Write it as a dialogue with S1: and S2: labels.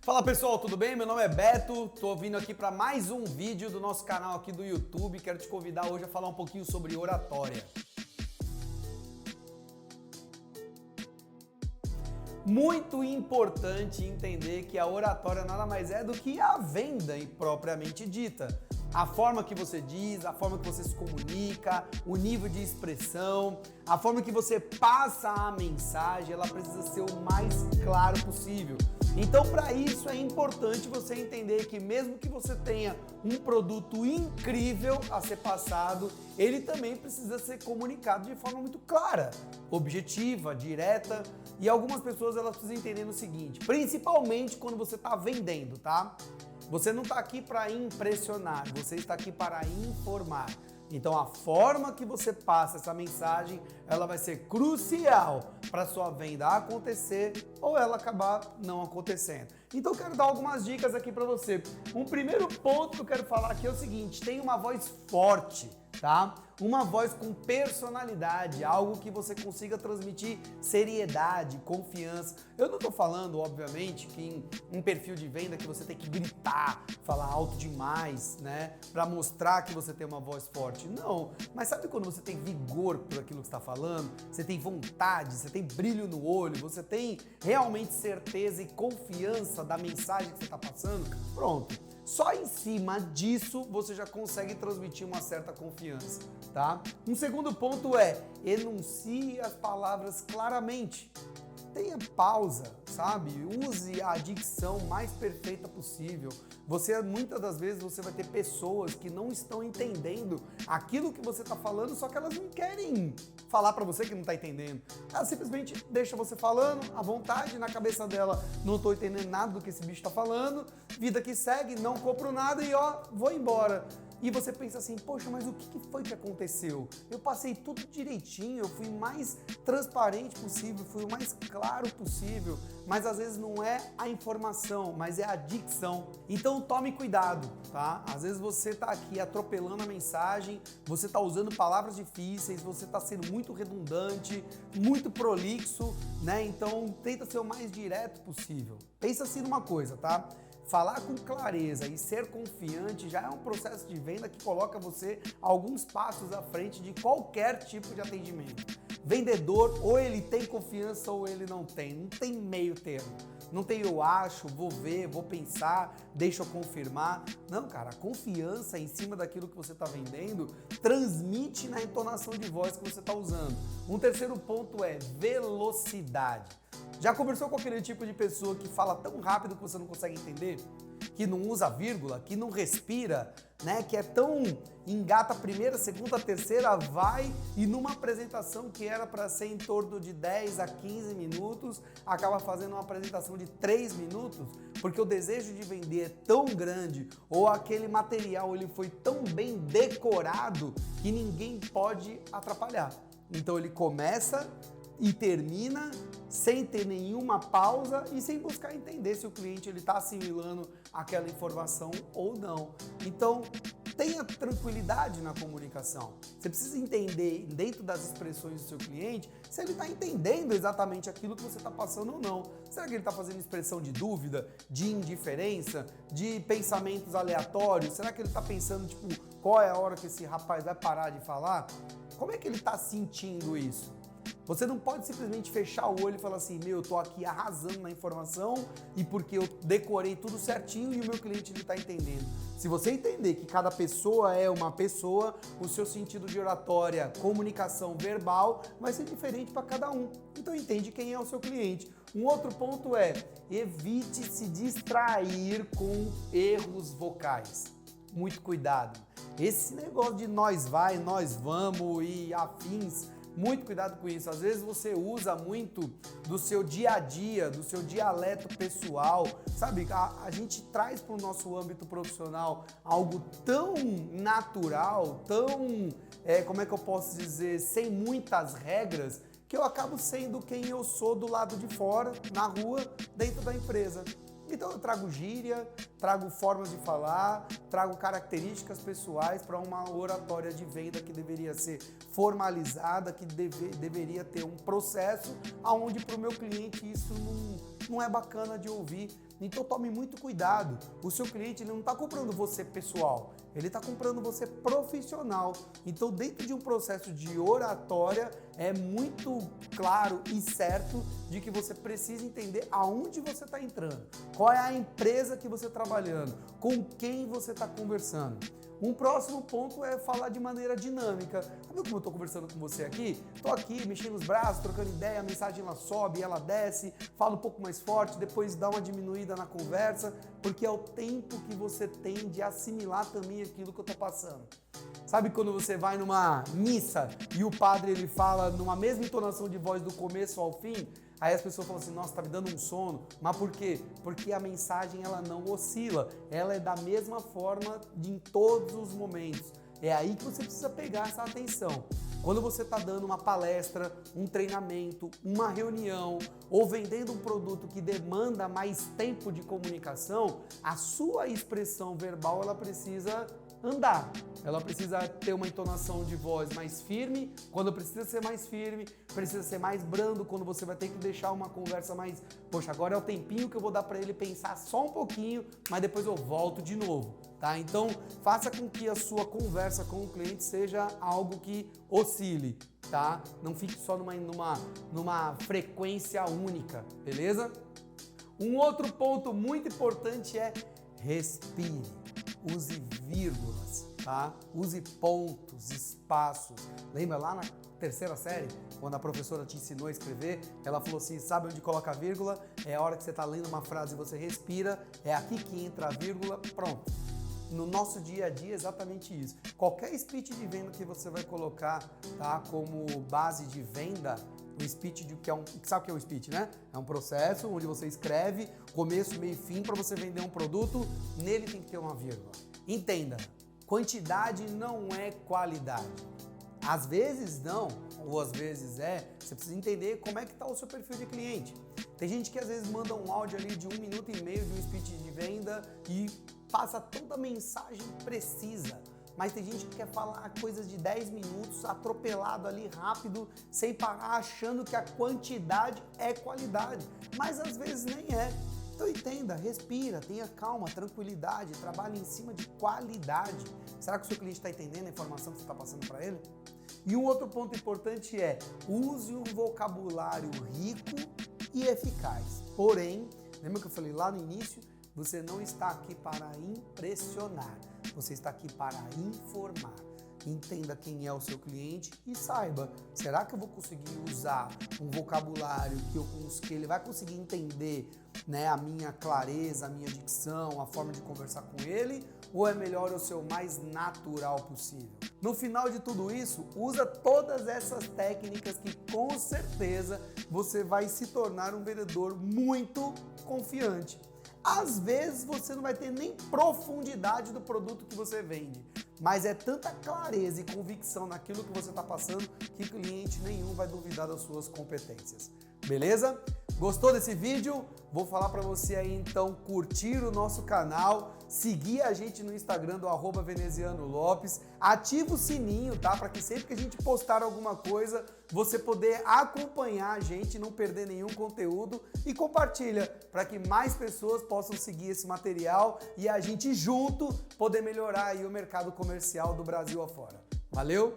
S1: Fala pessoal, tudo bem? Meu nome é Beto, tô vindo aqui para mais um vídeo do nosso canal aqui do YouTube. Quero te convidar hoje a falar um pouquinho sobre oratória. Muito importante entender que a oratória nada mais é do que a venda propriamente dita. A forma que você diz, a forma que você se comunica, o nível de expressão, a forma que você passa a mensagem, ela precisa ser o mais claro possível. Então, para isso é importante você entender que mesmo que você tenha um produto incrível a ser passado, ele também precisa ser comunicado de forma muito clara, objetiva, direta. E algumas pessoas elas precisam entender o seguinte, principalmente quando você está vendendo, tá? Você não está aqui para impressionar, você está aqui para informar. Então a forma que você passa essa mensagem, ela vai ser crucial para sua venda acontecer ou ela acabar não acontecendo. Então eu quero dar algumas dicas aqui para você. Um primeiro ponto que eu quero falar aqui é o seguinte, tenha uma voz forte, tá? Uma voz com personalidade, algo que você consiga transmitir seriedade, confiança. Eu não estou falando, obviamente, que em um perfil de venda que você tem que gritar, falar alto demais, né? Para mostrar que você tem uma voz forte. Não, mas sabe quando você tem vigor por aquilo que está falando? Você tem vontade, você tem brilho no olho, você tem realmente certeza e confiança da mensagem que você está passando? Pronto. Só em cima disso você já consegue transmitir uma certa confiança, tá? Um segundo ponto é enuncie as palavras claramente. Tenha pausa, sabe? Use a dicção mais perfeita possível. Muitas das vezes você vai ter pessoas que não estão entendendo aquilo que você está falando, só que elas não querem falar para você que não está entendendo. Ela simplesmente deixa você falando à vontade, na cabeça dela, não estou entendendo nada do que esse bicho está falando, vida que segue, não compro nada e ó, vou embora. E você pensa assim, poxa, mas o que foi que aconteceu? Eu passei tudo direitinho, eu fui o mais transparente possível, fui o mais claro possível, mas às vezes não é a informação, mas é a dicção. Então tome cuidado, tá? Às vezes você tá aqui atropelando a mensagem, você tá usando palavras difíceis, você tá sendo muito redundante, muito prolixo, né? Então tenta ser o mais direto possível. Pensa assim numa coisa, tá? Falar com clareza e ser confiante já é um processo de venda que coloca você alguns passos à frente de qualquer tipo de atendimento. Vendedor, ou ele tem confiança ou ele não tem meio termo. Não tem eu acho, vou ver, vou pensar, deixa eu confirmar. Não, cara, a confiança em cima daquilo que você está vendendo transmite na entonação de voz que você está usando. Um terceiro ponto é velocidade. Já conversou com aquele tipo de pessoa que fala tão rápido que você não consegue entender? Que não usa vírgula, que não respira, né? Que é tão engata a primeira, segunda, terceira, vai e numa apresentação que era para ser em torno de 10 a 15 minutos, acaba fazendo uma apresentação de 3 minutos, porque o desejo de vender é tão grande ou aquele material ele foi tão bem decorado que ninguém pode atrapalhar. Então ele começa e termina sem ter nenhuma pausa e sem buscar entender se o cliente está assimilando aquela informação ou não. Então, tenha tranquilidade na comunicação. Você precisa entender, dentro das expressões do seu cliente, se ele está entendendo exatamente aquilo que você está passando ou não. Será que ele está fazendo expressão de dúvida, de indiferença, de pensamentos aleatórios? Será que ele está pensando, tipo, qual é a hora que esse rapaz vai parar de falar? Como é que ele está sentindo isso? Você não pode simplesmente fechar o olho e falar assim, meu, eu tô aqui arrasando na informação e porque eu decorei tudo certinho e o meu cliente ele tá entendendo. Se você entender que cada pessoa é uma pessoa, o seu sentido de oratória, comunicação verbal vai ser diferente para cada um. Então entende quem é o seu cliente. Um outro ponto é, evite se distrair com erros vocais. Muito cuidado. Esse negócio de nós vai, nós vamos e afins, muito cuidado com isso. Às vezes você usa muito do seu dia a dia, do seu dialeto pessoal, sabe? A gente traz para o nosso âmbito profissional algo tão natural, tão, como é que eu posso dizer, sem muitas regras, que eu acabo sendo quem eu sou do lado de fora, na rua, dentro da empresa. Então eu trago gíria, trago formas de falar, trago características pessoais para uma oratória de venda que deveria ser formalizada, que deveria ter um processo onde para o meu cliente isso não é bacana de ouvir. Então tome muito cuidado. O seu cliente ele não está comprando você pessoal, ele está comprando você profissional. Então dentro de um processo de oratória é muito claro e certo de que você precisa entender aonde você está entrando, qual é a empresa que você está trabalhando, com quem você está conversando. Um próximo ponto é falar de maneira dinâmica. Sabe como eu estou conversando com você aqui? Estou aqui mexendo os braços, trocando ideia, a mensagem ela sobe, ela desce, fala um pouco mais forte, depois dá uma diminuída na conversa, porque é o tempo que você tem de assimilar também aquilo que eu estou passando. Sabe quando você vai numa missa e o padre ele fala numa mesma entonação de voz do começo ao fim? Aí as pessoas falam assim, nossa, tá me dando um sono. Mas por quê? Porque a mensagem ela não oscila. Ela é da mesma forma em todos os momentos. É aí que você precisa pegar essa atenção. Quando você está dando uma palestra, um treinamento, uma reunião ou vendendo um produto que demanda mais tempo de comunicação, a sua expressão verbal ela precisa andar. Ela precisa ter uma entonação de voz mais firme, quando precisa ser mais firme, precisa ser mais brando, quando você vai ter que deixar uma conversa mais, poxa, agora é o tempinho que eu vou dar para ele pensar só um pouquinho, mas depois eu volto de novo, tá? Então, faça com que a sua conversa com o cliente seja algo que oscile, tá? Não fique só numa frequência única, beleza? Um outro ponto muito importante é respire. Use vírgulas, tá? Use pontos, espaços. Lembra lá na terceira série, quando a professora te ensinou a escrever, ela falou assim, sabe onde coloca a vírgula? É a hora que você está lendo uma frase e você respira, é aqui que entra a vírgula, pronto. No nosso dia a dia é exatamente isso. Qualquer speech de venda que você vai colocar, tá, como base de venda, o speech sabe o que é um speech, né? É um processo onde você escreve começo, meio e fim para você vender um produto, nele tem que ter uma vírgula. Entenda, quantidade não é qualidade. Às vezes não, ou às vezes é, você precisa entender como é que está o seu perfil de cliente. Tem gente que às vezes manda um áudio ali de 1 minuto e meio de um speech de venda e passa toda a mensagem precisa. Mas tem gente que quer falar coisas de 10 minutos, atropelado ali, rápido, sem parar, achando que a quantidade é qualidade. Mas às vezes nem é. Então entenda, respira, tenha calma, tranquilidade, trabalhe em cima de qualidade. Será que o seu cliente está entendendo a informação que você está passando para ele? E um outro ponto importante é, use um vocabulário rico e eficaz. Porém, lembra que eu falei lá no início? Você não está aqui para impressionar, você está aqui para informar. Entenda quem é o seu cliente e saiba, será que eu vou conseguir usar um vocabulário que ele vai conseguir entender, né, a minha clareza, a minha dicção, a forma de conversar com ele, ou é melhor eu ser o mais natural possível? No final de tudo isso, usa todas essas técnicas que com certeza você vai se tornar um vendedor muito confiante. Às vezes você não vai ter nem profundidade do produto que você vende, mas é tanta clareza e convicção naquilo que você está passando que cliente nenhum vai duvidar das suas competências. Beleza? Gostou desse vídeo? Vou falar para você aí então curtir o nosso canal, seguir a gente no Instagram do @veneziano_lopes, ativa o sininho, tá? Para que sempre que a gente postar alguma coisa, você poder acompanhar a gente, não perder nenhum conteúdo e compartilha para que mais pessoas possam seguir esse material e a gente junto poder melhorar aí o mercado comercial do Brasil afora. Valeu?